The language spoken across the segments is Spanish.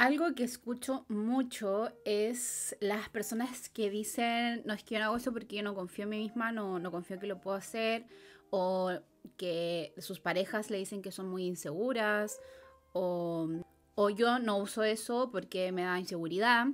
Algo que escucho mucho es las personas que dicen, no es que yo no hago eso porque yo no confío en mí misma, no confío en que lo puedo hacer, o que sus parejas le dicen que son muy inseguras, o, o yo no uso eso porque me da inseguridad.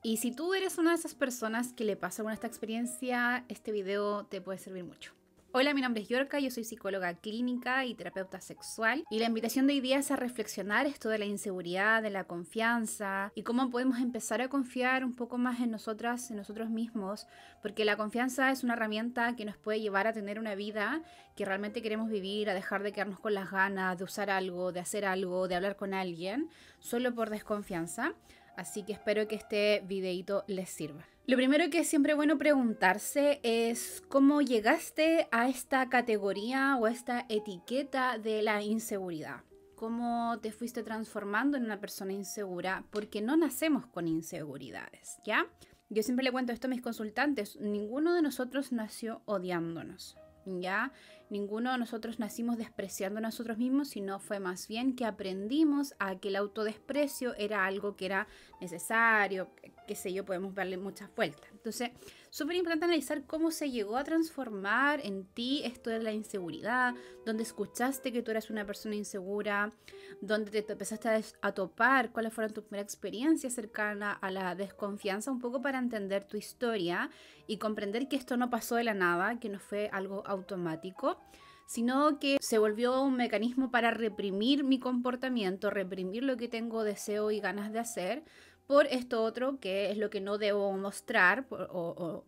Y si tú eres una de esas personas que le pasa con esta experiencia, este video te puede servir mucho. Hola, mi nombre es Yorka, yo soy psicóloga clínica y terapeuta sexual, y la invitación de hoy día es a reflexionar esto de la inseguridad, de la confianza y cómo podemos empezar a confiar un poco más en nosotras, en nosotros mismos, porque la confianza es una herramienta que nos puede llevar a tener una vida que realmente queremos vivir, a dejar de quedarnos con las ganas de usar algo, de hacer algo, de hablar con alguien, solo por desconfianza. Así que espero que este videito les sirva. Lo primero que es siempre bueno preguntarse es cómo llegaste a esta categoría o a esta etiqueta de la inseguridad. ¿Cómo te fuiste transformando en una persona insegura? Porque no nacemos con inseguridades, ¿ya? Yo siempre le cuento esto a mis consultantes. Ninguno de nosotros nació odiándonos, ¿ya? Ninguno de nosotros nacimos despreciando a nosotros mismos, sino fue más bien que aprendimos a que el autodesprecio era algo que era necesario, qué sé yo, podemos darle muchas vueltas. Entonces, súper importante analizar cómo se llegó a transformar en ti esto de la inseguridad, donde escuchaste que tú eras una persona insegura, donde te empezaste a topar, cuáles fueron tus primeras experiencias cercanas a la desconfianza, un poco para entender tu historia y comprender que esto no pasó de la nada, que no fue algo automático, sino que se volvió un mecanismo para reprimir mi comportamiento, reprimir lo que tengo deseo y ganas de hacer, por esto otro que es lo que no debo mostrar, por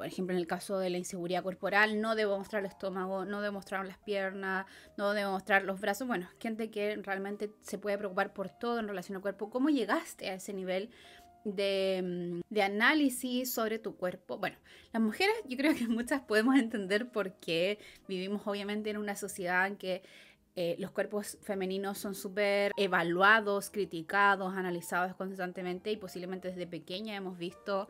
ejemplo, en el caso de la inseguridad corporal, no debo mostrar el estómago, no debo mostrar las piernas, no debo mostrar los brazos. Bueno, gente que realmente se puede preocupar por todo en relación al cuerpo. ¿Cómo llegaste a ese nivel de análisis sobre tu cuerpo? Bueno, las mujeres yo creo que muchas podemos entender por qué vivimos obviamente en una sociedad en que los cuerpos femeninos son súper evaluados, criticados, analizados constantemente, y posiblemente desde pequeña hemos visto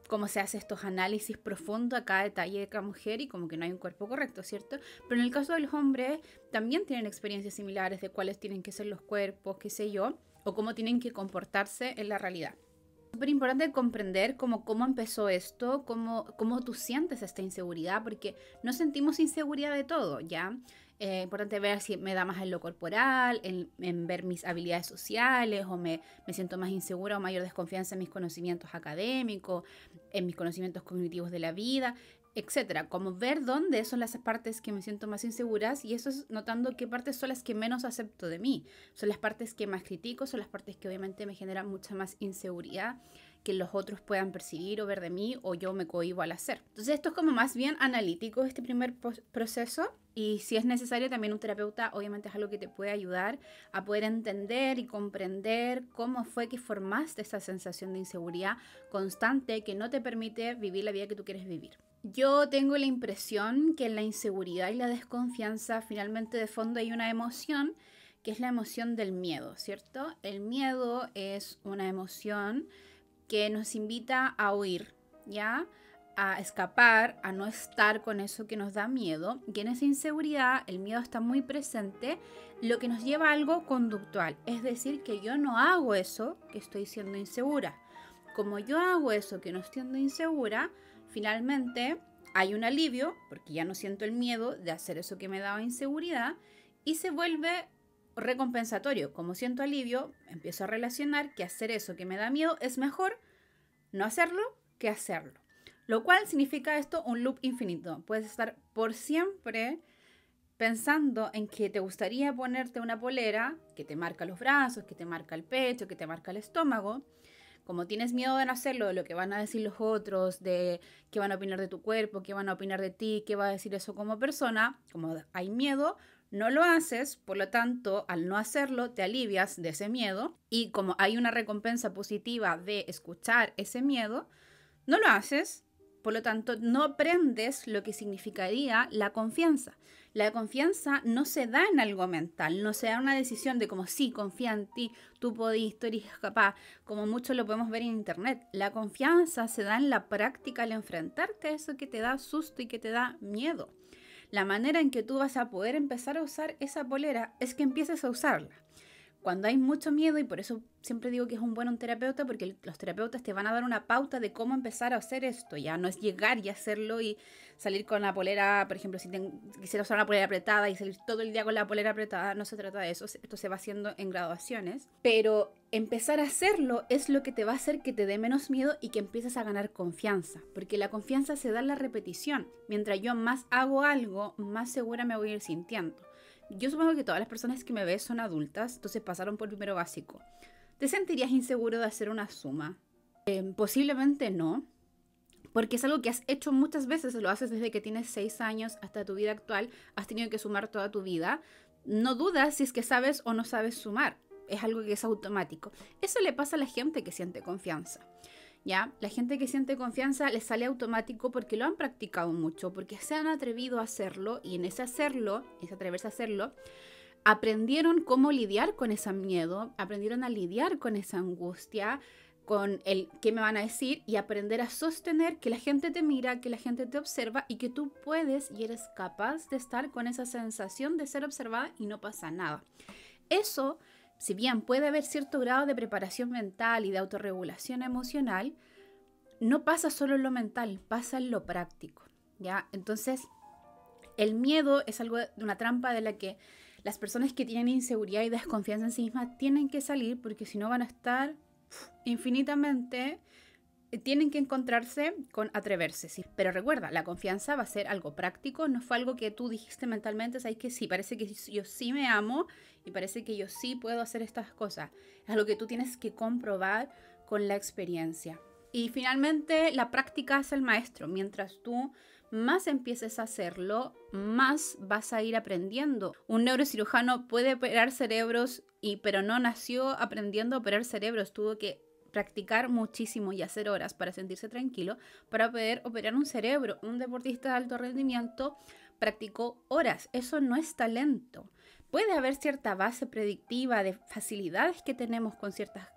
cómo se hace estos análisis profundos a cada detalle de cada mujer y como que no hay un cuerpo correcto, ¿cierto? Pero en el caso de los hombres también tienen experiencias similares de cuáles tienen que ser los cuerpos, qué sé yo, o cómo tienen que comportarse en la realidad. Es súper importante comprender cómo empezó esto, cómo tú sientes esta inseguridad, porque no sentimos inseguridad de todo, ¿ya? Importante ver si me da más en lo corporal, en ver mis habilidades sociales, o me siento más insegura o mayor desconfianza en mis conocimientos académicos, en mis conocimientos cognitivos de la vida, etcétera. Como ver dónde son las partes que me siento más inseguras, y eso es notando qué partes son las que menos acepto de mí. Son las partes que más critico, son las partes que obviamente me generan mucha más inseguridad que los otros puedan percibir o ver de mí, o yo me cohíbo al hacer. Entonces esto es como más bien analítico, este primer proceso, y si es necesario también un terapeuta obviamente es algo que te puede ayudar a poder entender y comprender cómo fue que formaste esa sensación de inseguridad constante que no te permite vivir la vida que tú quieres vivir. Yo tengo la impresión que en la inseguridad y la desconfianza finalmente de fondo hay una emoción, que es la emoción del miedo, ¿cierto? El miedo es una emoción que nos invita a huir, ¿ya? A escapar, a no estar con eso que nos da miedo. Y en esa inseguridad el miedo está muy presente, lo que nos lleva a algo conductual. Es decir, que yo no hago eso que estoy siendo insegura. Como yo hago eso que no estoy siendo insegura, finalmente hay un alivio, porque ya no siento el miedo de hacer eso que me daba inseguridad, y se vuelve recompensatorio. Como siento alivio, empiezo a relacionar que hacer eso que me da miedo es mejor no hacerlo que hacerlo. Lo cual significa esto un loop infinito. Puedes estar por siempre pensando en que te gustaría ponerte una polera que te marca los brazos, que te marca el pecho, que te marca el estómago. Como tienes miedo de no hacerlo, de lo que van a decir los otros, de qué van a opinar de tu cuerpo, qué van a opinar de ti, qué va a decir eso como persona, como hay miedo, no lo haces, por lo tanto, al no hacerlo, te alivias de ese miedo, y como hay una recompensa positiva de escuchar ese miedo, no lo haces, por lo tanto, no aprendes lo que significaría la confianza. La confianza no se da en algo mental, no se da una decisión de como sí, confía en ti, tú podís, tú eres capaz, como mucho lo podemos ver en internet. La confianza se da en la práctica al enfrentarte a eso que te da susto y que te da miedo. La manera en que tú vas a poder empezar a usar esa polera es que empieces a usarla. cuando hay mucho miedo, y por eso siempre digo que es un buen terapeuta, porque los terapeutas te van a dar una pauta de cómo empezar a hacer esto. Ya no es llegar y hacerlo y salir con la polera, por ejemplo, si quisiera usar una polera apretada y salir todo el día con la polera apretada, no se trata de eso. Esto se va haciendo en graduaciones. Pero empezar a hacerlo es lo que te va a hacer que te dé menos miedo y que empieces a ganar confianza. Porque la confianza se da en la repetición. Mientras yo más hago algo, más segura me voy a ir sintiendo. Yo supongo que todas las personas que me ven son adultas, entonces pasaron por primero básico. ¿Te sentirías inseguro de hacer una suma? Posiblemente no, porque es algo que has hecho muchas veces, lo haces desde que tienes 6 años hasta tu vida actual, has tenido que sumar toda tu vida. No dudas si es que sabes o no sabes sumar, es algo que es automático. Eso le pasa a la gente que siente confianza. ¿Ya? La gente que siente confianza les sale automático porque lo han practicado mucho, porque se han atrevido a hacerlo y en ese atreverse a hacerlo, aprendieron cómo lidiar con ese miedo, aprendieron a lidiar con esa angustia, con el qué me van a decir y aprender a sostener que la gente te mira, que la gente te observa y que tú puedes y eres capaz de estar con esa sensación de ser observada y no pasa nada. Eso, si bien puede haber cierto grado de preparación mental y de autorregulación emocional, no pasa solo en lo mental, pasa en lo práctico, ¿ya? Entonces, el miedo es algo de una trampa de la que las personas que tienen inseguridad y desconfianza en sí mismas tienen que salir porque si no van a estar infinitamente... Tienen que encontrarse con atreverse, ¿sí? Pero recuerda, la confianza va a ser algo práctico, no fue algo que tú dijiste mentalmente, sabes que sí, parece que yo sí me amo y parece que yo sí puedo hacer estas cosas. Es algo que tú tienes que comprobar con la experiencia. Y finalmente, la práctica es el maestro. Mientras tú más empieces a hacerlo, más vas a ir aprendiendo. Un neurocirujano puede operar cerebros, pero no nació aprendiendo a operar cerebros, tuvo que practicar muchísimo y hacer horas para sentirse tranquilo, para poder operar un cerebro. Un deportista de alto rendimiento practicó horas. Eso no es talento. Puede haber cierta base predictiva de facilidades que tenemos con ciertas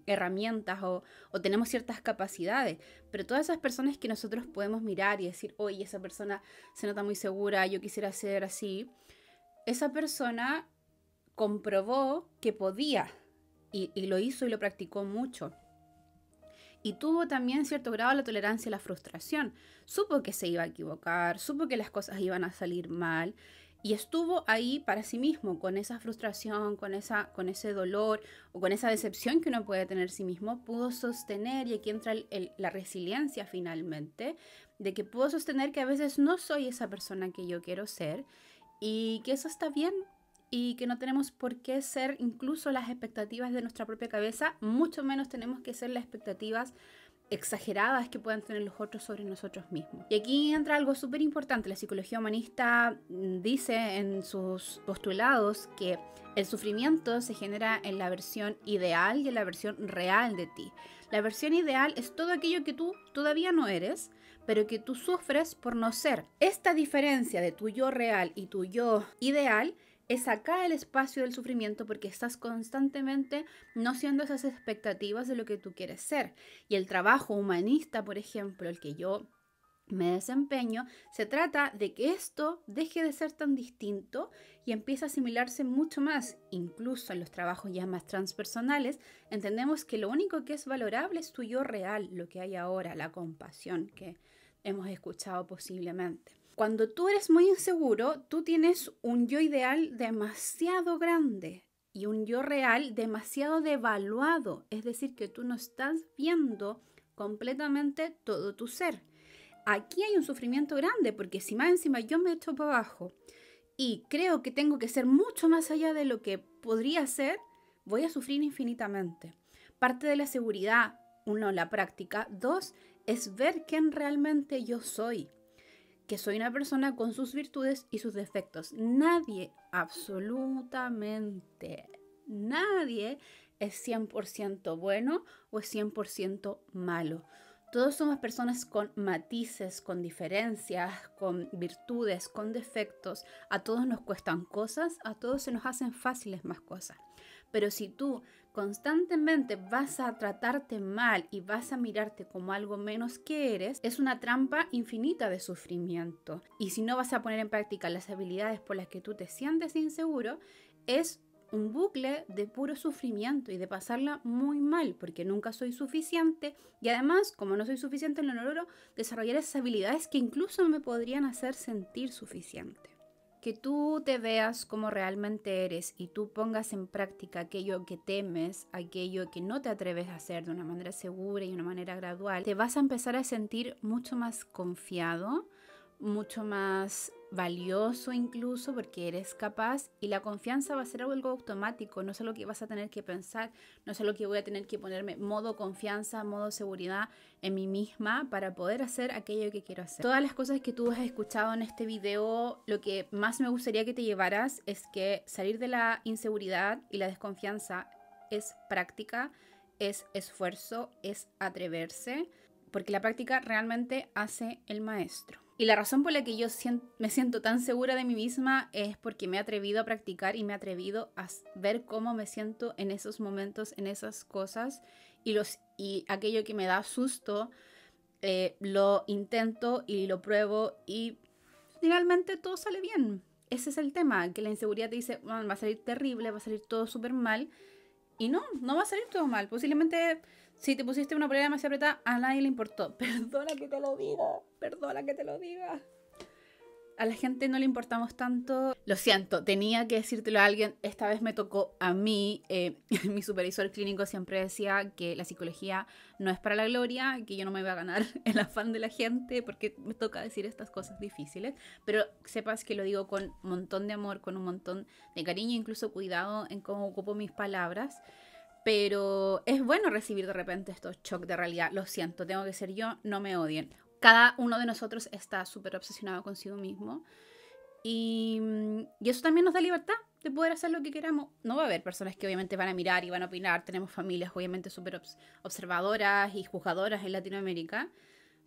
herramientas o tenemos ciertas capacidades, pero todas esas personas que nosotros podemos mirar y decir, oye, esa persona se nota muy segura, yo quisiera ser así, esa persona comprobó que podía. Y lo hizo y lo practicó mucho. Y tuvo también cierto grado de tolerancia a la frustración. Supo que se iba a equivocar, supo que las cosas iban a salir mal. Y estuvo ahí para sí mismo, con esa frustración, con ese dolor o con esa decepción que uno puede tener sí mismo. Pudo sostener, y aquí entra la resiliencia finalmente, de que puedo sostener que a veces no soy esa persona que yo quiero ser y que eso está bien. Y que no tenemos por qué ser incluso las expectativas de nuestra propia cabeza, mucho menos tenemos que ser las expectativas exageradas que puedan tener los otros sobre nosotros mismos. Y aquí entra algo súper importante. La psicología humanista dice en sus postulados que el sufrimiento se genera en la versión ideal y en la versión real de ti. La versión ideal es todo aquello que tú todavía no eres, pero que tú sufres por no ser. Esta diferencia de tu yo real y tu yo ideal es acá el espacio del sufrimiento porque estás constantemente no siendo esas expectativas de lo que tú quieres ser. Y el trabajo humanista, por ejemplo, el que yo me desempeño, se trata de que esto deje de ser tan distinto y empiece a asimilarse mucho más. Incluso en los trabajos ya más transpersonales, entendemos que lo único que es valorable es tu yo real, lo que hay ahora, la compasión que hemos escuchado posiblemente. Cuando tú eres muy inseguro, tú tienes un yo ideal demasiado grande y un yo real demasiado devaluado. Es decir, que tú no estás viendo completamente todo tu ser. Aquí hay un sufrimiento grande porque si más encima yo me echo para abajo y creo que tengo que ser mucho más allá de lo que podría ser, voy a sufrir infinitamente. Parte de la seguridad, uno, la práctica, dos, es ver quién realmente yo soy. Que soy una persona con sus virtudes y sus defectos. Nadie, absolutamente nadie es 100% bueno o es 100% malo. Todos somos personas con matices, con diferencias, con virtudes, con defectos. A todos nos cuestan cosas, a todos se nos hacen fáciles más cosas. Pero si tú constantemente vas a tratarte mal y vas a mirarte como algo menos que eres, es una trampa infinita de sufrimiento. Y si no vas a poner en práctica las habilidades por las que tú te sientes inseguro, es un bucle de puro sufrimiento y de pasarla muy mal, porque nunca soy suficiente y además, como no soy suficiente, no logro desarrollar esas habilidades que incluso me podrían hacer sentir suficiente. Que tú te veas como realmente eres y tú pongas en práctica aquello que temes, aquello que no te atreves a hacer de una manera segura y de una manera gradual, te vas a empezar a sentir mucho más confiado, mucho más valioso incluso, porque eres capaz, y la confianza va a ser algo automático, no es algo que vas a tener que pensar, no es algo que voy a tener que ponerme modo confianza, modo seguridad en mí misma para poder hacer aquello que quiero hacer. Todas las cosas que tú has escuchado en este video, lo que más me gustaría que te llevaras es que salir de la inseguridad y la desconfianza es práctica, es esfuerzo, es atreverse, porque la práctica realmente hace el maestro. Y la razón por la que yo me siento tan segura de mí misma es porque me he atrevido a practicar y me he atrevido a ver cómo me siento en esos momentos, en esas cosas, y aquello que me da susto, lo intento y lo pruebo y finalmente todo sale bien. Ese es el tema, que la inseguridad te dice, va a salir terrible, va a salir todo súper mal. Y no va a salir todo mal. Posiblemente si te pusiste una polera demasiado apretada, a nadie le importó. Perdona que te lo diga. Perdona que te lo diga. A la gente no le importamos tanto. Lo siento, tenía que decírtelo a alguien. Esta vez me tocó a mí. Mi supervisor clínico siempre decía que la psicología no es para la gloria, que yo no me iba a ganar el afán de la gente porque me toca decir estas cosas difíciles. Pero sepas que lo digo con un montón de amor, con un montón de cariño, incluso cuidado en cómo ocupo mis palabras. Pero es bueno recibir de repente estos shocks de realidad. Lo siento, tengo que ser yo, no me odien. Cada uno de nosotros está súper obsesionado consigo mismo. Y eso también nos da libertad de poder hacer lo que queramos. No va a haber personas que obviamente van a mirar y van a opinar. Tenemos familias obviamente súper observadoras y juzgadoras en Latinoamérica.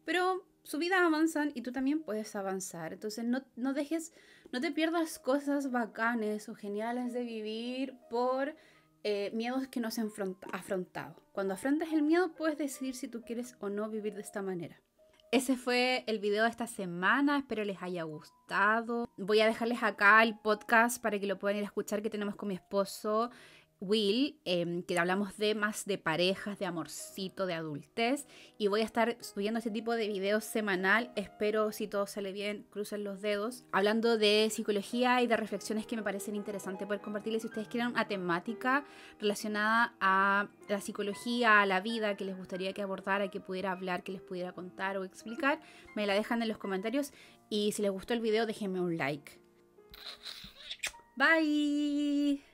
Pero su vida avanzan y tú también puedes avanzar. Entonces no te pierdas cosas bacanes o geniales de vivir por miedos que no se han afrontado. Cuando afrontas el miedo puedes decidir si tú quieres o no vivir de esta manera. Ese fue el video de esta semana, espero les haya gustado. Voy a dejarles acá el podcast para que lo puedan ir a escuchar que tenemos con mi esposo Will, que hablamos más de parejas, de amorcito, de adultez, y voy a estar subiendo este tipo de videos semanal. Espero, si todo sale bien, crucen los dedos, hablando de psicología y de reflexiones que me parecen interesantes poder compartirles. Si ustedes quieren una temática relacionada a la psicología, a la vida, que les gustaría que abordara, que pudiera hablar, que les pudiera contar o explicar, me la dejan en los comentarios, y si les gustó el video déjenme un like. Bye.